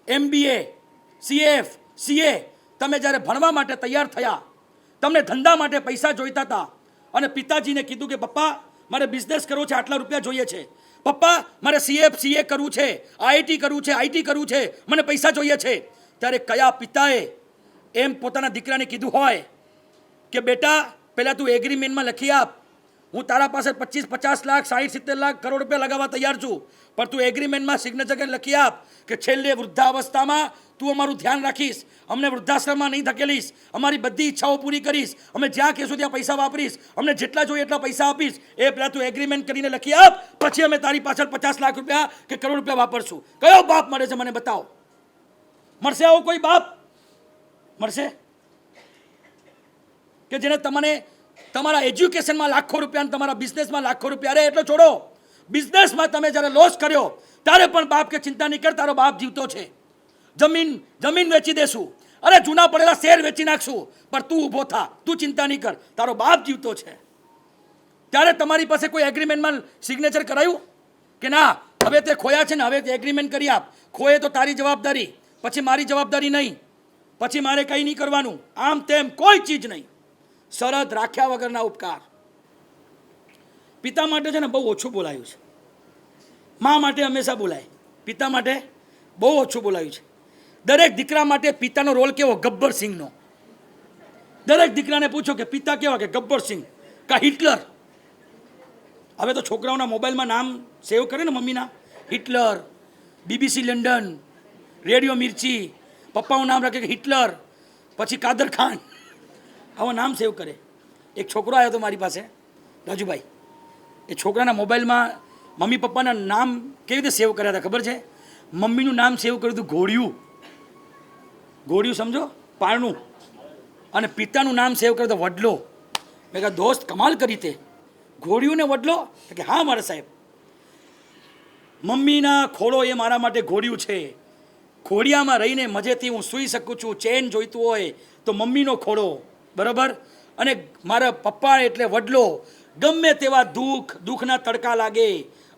MBA, CF, CA તમે જ્યારે ભણવા માટે તૈયાર થયા, તમને ધંધા માટે પૈસા જોઈતા હતા અને પિતાજીને કીધું કે પપ્પા મારે બિઝનેસ કરવો છે, આટલા રૂપિયા જોઈએ છે, પપ્પા મારે CF, CA કરવું છે, IIT કરવું છે, IT કરવું છે, મને પૈસા જોઈએ છે, ત્યારે કયા પિતાએ એમ પોતાના દીકરાને કીધું હોય કે બેટા પહેલાં તું એગ્રીમેન્ટમાં લખી આપ, હું તારા પાસે 25-50 લાખ 60-70 લાખ કરોડ રૂપિયા લગાવવા તૈયાર છું, પણ તું એગ્રીમેન્ટમાં સિગ્નેચર કરીને લખી આપ કે છેલ્લે વૃદ્ધાવસ્થામાં તું અમારું ધ્યાન રાખીશ, અમને વૃદ્ધાશ્રમમાં નહીં ધકેલીશ, અમારી બધી ઈચ્છાઓ પૂરી કરીશ, અમે જ્યાં કહેશું ત્યાં પૈસા વાપરીશ, અમને જેટલા જોઈએ એટલા પૈસા આપીશ, એ પહેલાં તું એગ્રીમેન્ટ કરીને લખી આપ, પછી અમે તારી પાછળ 50 લાખ રૂપિયા કે કરોડ રૂપિયા વાપરશું. કયો બાપ મળે છે મને બતાવો? મળશે આવો કોઈ બાપ? મળશે કે જેને તમને તમારા એજ્યુકેશનમાં લાખો રૂપિયા, તમારા બિઝનેસમાં લાખો રૂપિયા? અરે એટલો છોડો, બિઝનેસમાં તમે જ્યારે લોસ કર્યો ત્યારે પણ બાપ કે ચિંતા નહીં કર, તારો બાપ જીવતો છે, જમીન વેચી દેશું, અરે જૂના પડેલા શેર વેચી નાખશું, પણ તું ઊભો થા, તું ચિંતા નહીં કર, તારો બાપ જીવતો છે. ત્યારે તમારી પાસે કોઈ એગ્રીમેન્ટમાં સિગ્નેચર કરાયું કે ના હવે તે ખોયા છે ને હવે તે એગ્રીમેન્ટ કરી આપ, ખોયે તો તારી જવાબદારી, પછી મારી જવાબદારી નહીં, પછી મારે કંઈ નહીં કરવાનું, આમ તેમ કોઈ ચીજ નહીં, શરત રાખ્યા વગરના ઉપકાર. પિતા માટે છે ને બહુ ઓછું બોલાયું છે, મા માટે હંમેશા બોલાય, પિતા માટે બહુ ઓછું બોલાયું છે. દરેક દીકરા માટે પિતાનો રોલ કેવો? ગબ્બર સિંહનો. દરેક દીકરાને પૂછો કે પિતા કેવા, કે ગબ્બર સિંહ કા હિટલર. હવે તો છોકરાઓના મોબાઈલમાં નામ સેવ કરે ને મમ્મીના, હિટલર, BBC લંડન, રેડિયો મિર્ચી, પપ્પાનું નામ રાખે કે હિટલર, પછી કાદર ખાન, આવા નામ સેવ કરે. એક છોકરો આવ્યો હતો મારી પાસે, રાજુભાઈ, એ છોકરાના મોબાઈલમાં મમ્મી પપ્પાના નામ કેવી રીતે સેવ કર્યા હતા ખબર છે? મમ્મીનું નામ સેવ કર્યું હતું ઘોડિયું, ઘોડિયું સમજો, પારણું, અને પિતાનું નામ સેવ કર્યું હતું વડલો. મેં કહ્યું દોસ્ત કમાલ કરી તે, ઘોડિયું ને વડલો? કે હા મારા સાહેબ, મમ્મીના ખોળો એ મારા માટે ઘોડિયું છે, ખોડિયામાં રહીને મજેથી હું સૂઈ શકું છું, ચેન જોઈતું હોય તો મમ્મીનો ખોળો, બરાબર, અને મારા પપ્પા એટલે વડલો. ગમે તેવા દુઃખના તડકા લાગે,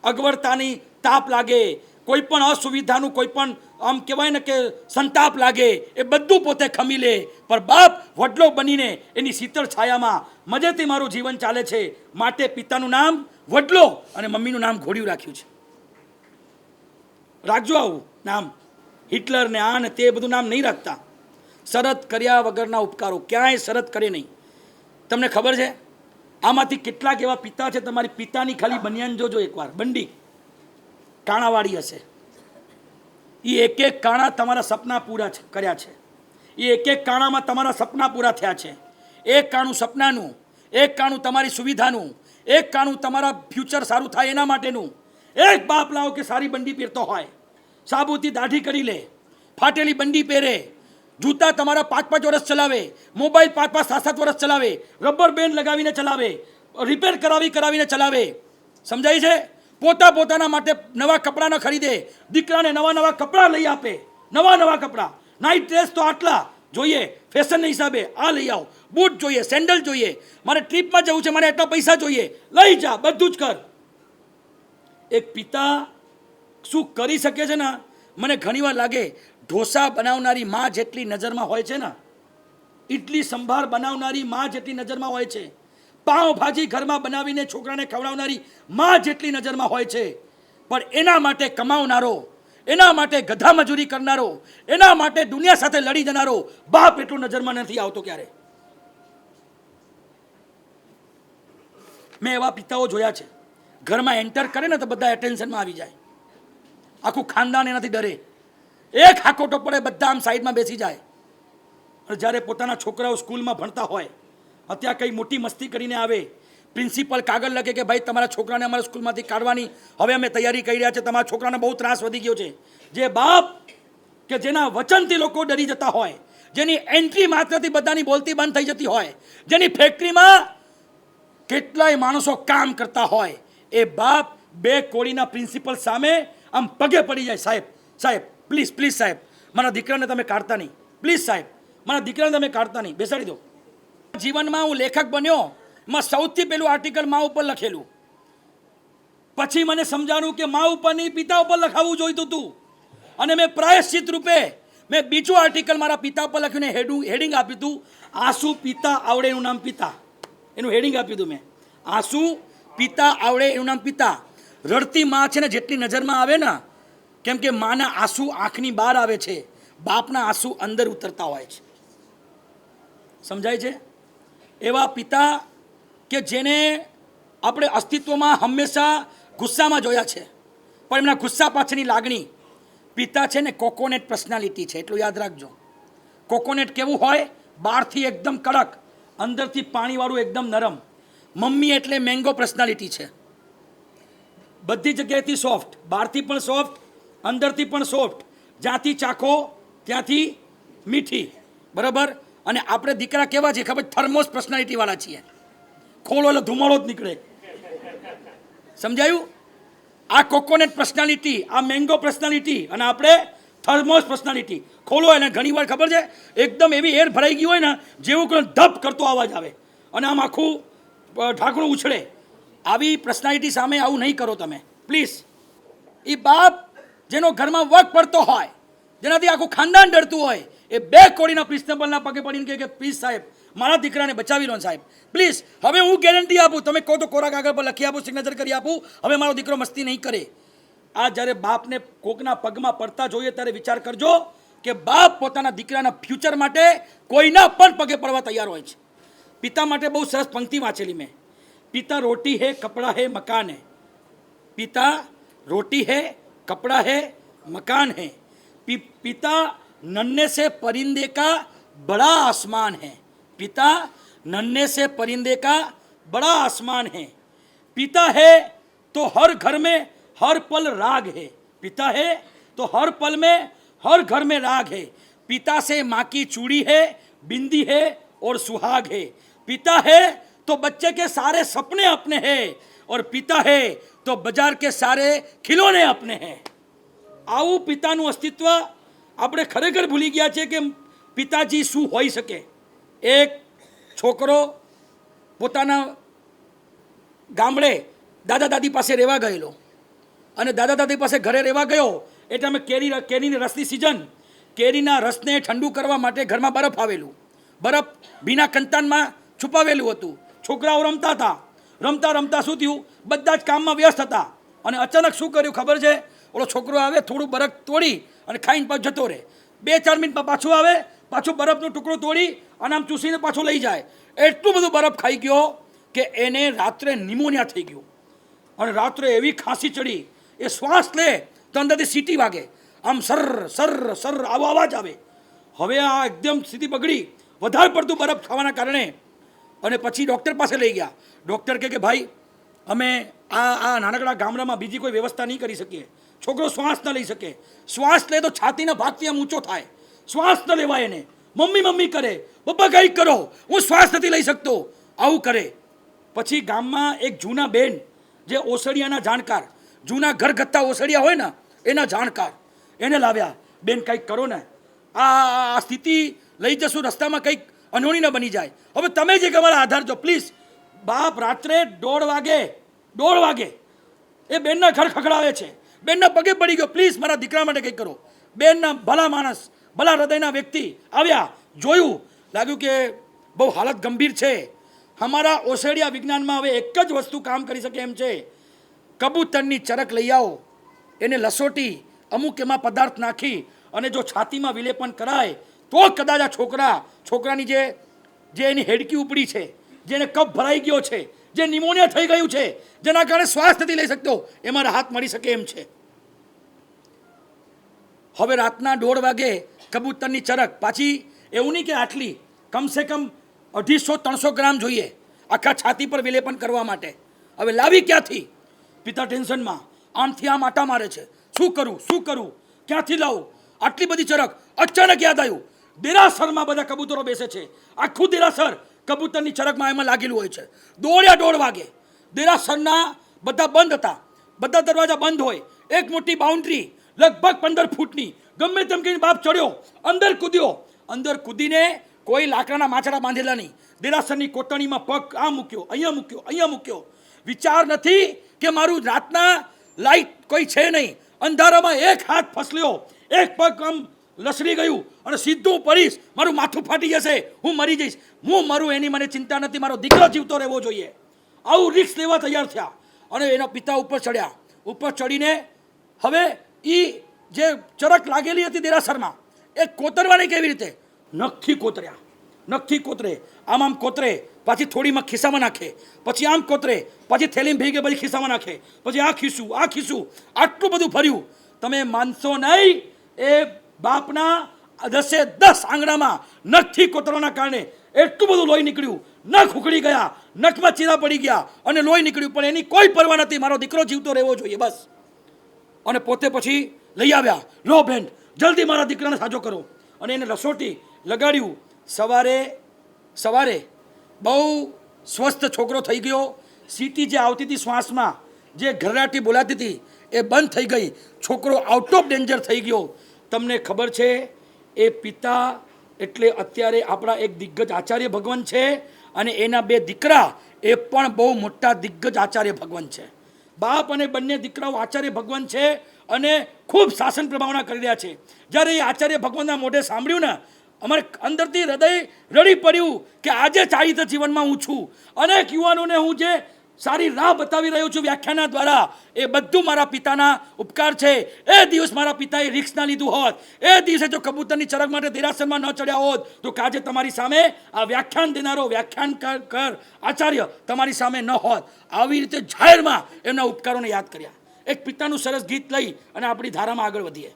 અગવડતાની તાપ લાગે, કોઈ પણ અસુવિધાનું કોઈ પણ આમ કહેવાય ને કે સંતાપ લાગે, એ બધું પોતે ખમી લે, પણ બાપ વડલો બનીને એની શીતળ છાયામાં મજેથી મારું જીવન ચાલે છે. માટે પિતાનું નામ વડલો અને મમ્મીનું નામ ઘોડિયું રાખ્યું છે. રાખજો આવું નામ, હિટલર ને આ ને તે બધું નામ નહીં રાખતા. શરત કર્યા વગરના ઉપકારો, ક્યાંય શરત કરે નહીં. તમને ખબર છે આમાંથી કેટલાક એવા પિતા છે, તમારી પિતાની ખાલી બનિયાન જોજો એકવાર, બંડી કાણાવાળી હશે, એ એક એક કાણા તમારા સપના પૂરા કર્યા છે, એ એક એક કાણામાં તમારા સપના પૂરા થયા છે. એક કાણું સપનાનું, એક કાણું તમારી સુવિધાનું, એક કાણું તમારા ફ્યુચર સારું થાય એના માટેનું. એક બાપ લાવો કે સારી બંડી પહેરતો હોય, સાબુથી દાઢી કરી લે, ફાટેલી બંડી પહેરે, જૂતા તમારા 5-5 વર્ષ ચલાવે, મોબાઈલ 5-5, 7-7 વર્ષ ચલાવે, રબર બેન્ડ લગાવીને ચલાવે, રિપેર કરાવીને ચલાવે. સમજાય છે? પોતાના માટે નવા કપડાં ન ખરીદે, દીકરાને નવા કપડાં લઈ આપે, નવા કપડાં, નાઇટ ડ્રેસ તો આટલા જોઈએ, ફેશનના હિસાબે આ લઈ આવો, બૂટ જોઈએ, સેન્ડલ જોઈએ, મારે ટ્રીપમાં જવું છે, મારે એટલા પૈસા જોઈએ, લઈ જા, બધું જ કર. એક પિતા શું કરી શકે છે ને, મને ઘણીવાર લાગે ઢોસા બનાવનારી માં જેટલી નજરમાં હોય છે ને, ઇડલી સંભાર બનાવનારી માં જેટલી નજરમાં હોય છે, પાવભાજી ઘરમાં બનાવીને છોકરાને ખવડાવનારી માં જેટલી નજરમાં હોય છે, પણ એના માટે કમાવનારો, એના માટે ગધા મજૂરી કરનારો, એના માટે દુનિયા સાથે લડી જનારો બાપ એટલું નજરમાં નથી આવતો ક્યારે. મેં એવા પિતાઓ જોયા છે, ઘરમાં એન્ટર કરે ને તો બધા એટેન્શનમાં આવી જાય, આખું ખાનદાન એનાથી ડરે, એક હાકોટો પડે બધા આમ સાઈડમાં બેસી જાય. અને જ્યારે પોતાના છોકરાઓ સ્કૂલમાં ભણતા હોય, અત્યારે કંઈ મોટી મસ્તી કરીને આવે, પ્રિન્સિપલ કાગળ લખે કે ભાઈ તમારા છોકરાને અમારા સ્કૂલમાંથી કાઢવાની હવે અમે તૈયારી કરી રહ્યા છે, તમારા છોકરાને બહુ ત્રાસ વધી ગયો છે. જે બાપ કે જેના વચનથી લોકો ડરી જતા હોય, જેની એન્ટ્રી માત્રથી બધાની બોલતી બંધ થઈ જતી હોય, જેની ફેક્ટરીમાં કેટલાય માણસો કામ કરતા હોય, એ બાપ બે કોળીના પ્રિન્સિપલ સામે આમ પગે પડી જાય, સાહેબ પ્લીઝ સાહેબ મારા દીકરાને તમે કાઢતા નહીં, પ્લીઝ સાહેબ મારા દીકરાને તમે કાઢતા નહીં, બેસાડી દો. જીવનમાં હું લેખક બન્યો, એમાં સૌથી પહેલું આર્ટિકલ મા ઉપર લખેલું, પછી મને સમજાણું કે મા ઉપર નહીં પિતા ઉપર લખાવવું જોઈતું હતું. અને મેં પ્રાયશ્ચિત રૂપે મેં બીજું આર્ટિકલ મારા પિતા પર લખ્યું, હેડિંગ આપ્યું હતું, આંસુ પિતા આવડે એનું નામ પિતા. એનું હેડિંગ આપ્યું હતું મેં, આંસુ પિતા આવડે એનું નામ પિતા. રડતી માં છે ને જેટલી નજરમાં આવે ને, કેમ કે માના આંસુ આંખની બહાર આવે છે, બાપના આંસુ અંદર ઉતરતા હોય છે. સમજાય છે? એવા પિતા કે જેને આપણે અસ્તિત્વમાં હંમેશા ગુસ્સામાં જોયા છે, પણ એમના ગુસ્સા પાછળની લાગણી. પિતા છે ને કોકોનેટ પર્સનાલિટી છે, એટલું યાદ રાખજો. કોકોનેટ કેવું હોય? બહારથી એકદમ કડક, અંદરથી પાણીવાળું એકદમ નરમ. મમ્મી એટલે મેંગો પર્સનાલિટી છે, બધી જગ્યાએથી સોફ્ટ, બહારથી પણ સોફ્ટ, અંદરથી પણ સોફ્ટ. જ્યાંથી ચાખો ત્યાંથી મીઠી, બરાબર. અને આપણે દીકરા કેવા છીએ ખબર? થર્મોસ પર્સનાલિટીવાળા છીએ. ખોલો એટલે ધુમાડો જ નીકળે. સમજાયું? આ કોકોનેટ પર્સનાલિટી, આ મેંગો પર્સનાલિટી, અને આપણે થર્મોસ પર્સનાલિટી. ખોલો એને ઘણી વાર ખબર છે એકદમ એવી એર ભરાઈ ગઈ હોય ને, જેવું કોઈ ધપ કરતો અવાજ આવે અને આમ આખું ઢાંકણું ઉછળે. આવી પર્સનાલિટી સામે આવું નહીં કરો તમે પ્લીઝ. એ બાપ જેનો ઘરમાં વગ પડતો હોય, જેનાથી આખું ખાનદાન ડરતું હોય, એ બે કોડીના પ્રિન્સિપલના પગે પડીને કહે કે પ્લીઝ સાહેબ મારા દીકરાને બચાવી લો સાહેબ પ્લીઝ. હવે હું ગેરંટી આપું, તમે કહો તો કોરા કાગળ પર લખી આપું, સિગ્નેચર કરી આપું, હવે મારો દીકરો મસ્તી નહીં કરે. આ જ્યારે બાપને કોકના પગમાં પડતા જોઈએ ત્યારે વિચાર કરજો કે બાપ પોતાના દીકરાના ફ્યુચર માટે કોઈના પણ પગે પડવા તૈયાર હોય છે. પિતા માટે બહુ સરસ પંક્તિ વાંચેલી મેં. पिता रोटी है कपड़ा है मकान है, पिता रोटी है कपड़ा है मकान है, पिता नन्हे से परिंदे का बड़ा आसमान है, पिता नन्हे से परिंदे का बड़ा आसमान है, पिता है तो हर घर में हर पल राग है, पिता है तो हर पल में हर घर में राग है, पिता से माँ की चूड़ी है, बिंदी है और सुहाग है, पिता है तो बच्चे के सारे सपने अपने हैं और पिता है तो बाजार के सारे खिलौने अपने हैं. આવું પિતાનું અસ્તિત્વ આપણે ખરેખર ભૂલી ગયા છે કે પિતાજી શું હોઈ શકે. એક છોકરો પોતાના ગામડે દાદા દાદી પાસે રહેવા ગયેલો અને દાદા દાદી પાસે ઘરે રહેવા ગયો એટલે અમે કેરીની રસની સિઝન, કેરીના રસને ઠંડુ કરવા માટે ઘરમાં બરફ આવેલું, બરફ ભીના કંતાનમાં છુપાવેલું હતું. છોકરાઓ રમતા હતા, રમતા રમતા શું થયું, બધા જ કામમાં વ્યસ્ત હતા અને અચાનક શું કર્યું ખબર છે? ઓલો છોકરો આવે, થોડું બરફ તોડી અને ખાઈને પાછો જતો રહે. 2-4 મિનિટમાં પાછું આવે, પાછું બરફનો ટુકડો તોડી અને આમ ચૂસીને પાછો લઈ જાય. એટલું બધું બરફ ખાઈ ગયો કે એને રાત્રે નિમોનિયા થઈ ગયું અને રાત્રે એવી ખાંસી ચડી, એ શ્વાસ લે તો અંદરથી સીટી વાગે, આમ સર સર સર આવો અવાજ આવે. હવે આ એકદમ સ્થિતિ બગડી વધારે પડતું બરફ ખાવાના કારણે. અને પછી ડૉક્ટર પાસે લઈ ગયા. ડૉક્ટર કહે કે ભાઈ અમે આ નાનકડા ગામડામાં બીજી કોઈ વ્યવસ્થા નહીં કરી શકીએ. છોકરો શ્વાસ ન લઈ શકે, શ્વાસ લે તો છાતીના ભાગથી આમ ઊંચો થાય, શ્વાસ ન લેવાય એને, મમ્મી મમ્મી કરે, પપ્પા કંઈક કરો, હું શ્વાસ નથી લઈ શકતો, આવું કરે. પછી ગામમાં એક જૂના બેન જે ઓસડિયાના જાણકાર, જૂના ઘરગથ્થા ઓસડિયા હોય ને એના જાણકાર, એને લાવ્યા. બેન કંઈક કરો ને, આ સ્થિતિ લઈ જશું રસ્તામાં કંઈક અનહોની ન બની જાય. હવે તમે જે તમારા આધાર છો પ્લીઝ. બાપ રાત્રે 1:30 વાગે એ બેનના ઘર ખખડાવે છે, બેનના પગે પડી ગયો, પ્લીઝ મારા દીકરા માટે કંઈક કરો. બેનના ભલા માણસ, ભલા હૃદયના વ્યક્તિ આવ્યા, જોયું, લાગ્યું કે બહુ હાલત ગંભીર છે. અમારા ઓસડિયા વિજ્ઞાનમાં હવે એક જ વસ્તુ કામ કરી શકે એમ છે, કબૂતરની ચરક લઈ આવો, એને લસોટી અમુક એમાં પદાર્થ નાખી અને જો છાતીમાં વિલેપન કરાય તો કદાચ આ છોકરાની જે એની હેડકી ઉપડી છે, જેને કફ ભરાઈ ગયો છે, જે નિમોનિયા થઈ ગયું છે, જેના કારણે શ્વાસ નથી લઈ શકતો, એમાં રાહત મળી શકે એમ છે. હવે રાતના 1:30 વાગે કબૂતરની ચરક, પાછી એવું નહીં કે આટલી, કમસે કમ 250-300 ગ્રામ જોઈએ આખા છાતી પર વિલેપન કરવા માટે. હવે લાવી ક્યાંથી? પિતા ટેન્શનમાં આમથી આમ આટા મારે છે, શું કરું, ક્યાંથી લાવું આટલી બધી ચરક? અચાનક યાદ આવ્યું, દેરાસરમાં બધા કબૂતરો બેસે છે, આખું દેરાસર કબૂતરની ચરકમાં એમાં લાગેલું હોય છે. દોડ્યા 1:30 વાગે, દેરાસરના બધા બંધ હતા, બધા દરવાજા બંધ હોય, એક મોટી બાઉન્ડ્રી લગભગ 15 ફૂટની, ગમે તેમ કહીને બાપ ચડ્યો, અંદર કૂદ્યો. અંદર કૂદીને કોઈ લાકડાના માછડા બાંધેલા નહીં, દેરાસરની કોટણીમાં પગ આ મૂક્યો, અહીંયા મૂક્યો. વિચાર નથી કે મારું રાતના લાઈટ કોઈ છે નહીં, અંધારામાં એક હાથ ફસલ્યો, એક પગ આમ લસરી ગયું અને સીધું પડીશ, મારું માથું ફાટી જશે, હું મરી જઈશ, હું મરું એની મને ચિંતા નથી, મારો દીકરો જીવતો રહેવો જોઈએ. આવું રિસ્ક લેવા તૈયાર થયા અને એના પિતા ઉપર ચડ્યા. ઉપર ચડીને હવે એ જે ચરક લાગેલી હતી દેરાસરમાં એ કોતરવાની કેવી રીતે? નખથી કોતર્યા. નખથી કોતરે, આમ આમ કોતરે, પાછી થોડીમાં ખિસ્સામાં નાખે, પછી આમ કોતરે, પછી થેલીમાં ભેગે પછી ખિસ્સામાં નાખે, પછી આ ખિસ્સું આ ખિસ્સું, આટલું બધું ફર્યું. તમે માનશો નહીં, એ બાપના 10 આંગણામાં નખથી કોતરવાના કારણે એટલું બધું લોહી નીકળ્યું, નખ ઉખડી ગયા, નખમાં ચીરા પડી ગયા અને લોહી નીકળ્યું, પણ એની કોઈ પરવા નથી, મારો દીકરો જીવતો રહેવો જોઈએ બસ. અને પોતે પછી લઈ આવ્યા, લો બેન જલ્દી મારા દીકરાને સાજો કરો. અને એને રસોટી લગાડ્યું. સવારે બહુ સ્વસ્થ છોકરો થઈ ગયો. સીટી જે આવતી હતી શ્વાસમાં, જે ઘરરાટી બોલાતી હતી એ બંધ થઈ ગઈ. છોકરો આઉટ ઓફ ડેન્જર થઈ ગયો. તમને ખબર છે એ પિતા એટલે અત્યારે આપણા એક દિગ્ગજ આચાર્ય ભગવાન છે અને એના 2 દીકરા એ પણ બહુ મોટા દિગ્ગજ આચાર્ય ભગવાન છે. બાપ અને બંને દીકરાઓ આચાર્ય ભગવાન છે અને ખૂબ શાસન પ્રભાવના કરી રહ્યા છે. જ્યારે એ આચાર્ય ભગવાનના મોઢે સાંભળ્યું ને, અમારે અંદરથી હૃદય રડી પડ્યું કે આજે ચારિત્ર જીવનમાં હું છું. અનેક યુવાનોને હું જે સારી રાહ બતાવી રહ્યો છું વ્યાખ્યાના દ્વારા, એ બધું મારા પિતાના ઉપકાર છે. એ દિવસ મારા પિતાએ રિસ્ક ના લીધું હોત, એ દિવસે જો કબૂતરની ચરક માટે દેરાસરમાં ન ચડ્યા હોત, તો કાજે તમારી સામે આ વ્યાખ્યાન દેનારો વ્યાખ્યાનકાર આચાર્ય તમારી સામે ન હોત. આવી રીતે જાહેરમાં એમના ઉપકારોને યાદ કર્યા. એક પિતાનું સરસ ગીત લઈ અને આપણી ધારામાં આગળ વધીએ.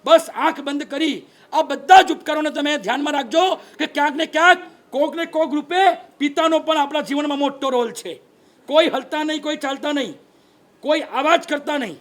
બસ આંખ બંધ કરી આ બધા જ ઉપકારોને તમે ધ્યાનમાં રાખજો કે ક્યાંક ને ક્યાંક કોક ને કોક રૂપે પિતાનો પણ આપણા જીવનમાં મોટો રોલ છે. કોઈ હલતા નહીં, કોઈ ચાલતા નહીં, કોઈ આવાજ કરતા નહીં,